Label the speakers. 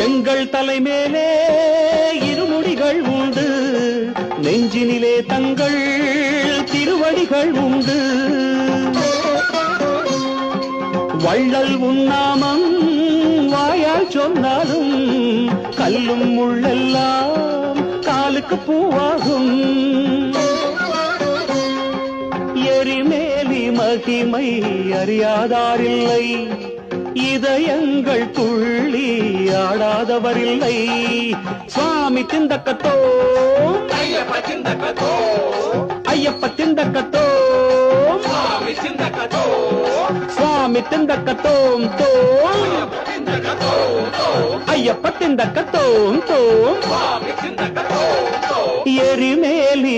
Speaker 1: எங்கள் தலைமேலே இருமுடிகள் உண்டு, நெஞ்சினிலே தங்கள் திருவடிகள் உண்டு. வள்ளல் உன்னாமம் வாயால் சொன்னாலும் கல்லும் முள்ளெல்லாம் காலுக்கு பூவாகும். எரிமேலி மகிமை அறியாதாரில்லை, இதயங்கள் துள்ளி ஆடாதவரில்லை. சுவாமி திண்டக்கத்தோ ஐயப்ப திண்டக்கத்தோ, ஐயப்ப திண்டக்கத்தோ சுவாமி திண்டக்கத்தோ, சுவாமி திண்டக்கத்தோம் தோம் ஐயப்ப திண்டக்கத்தோம் தோம் எரிமேலி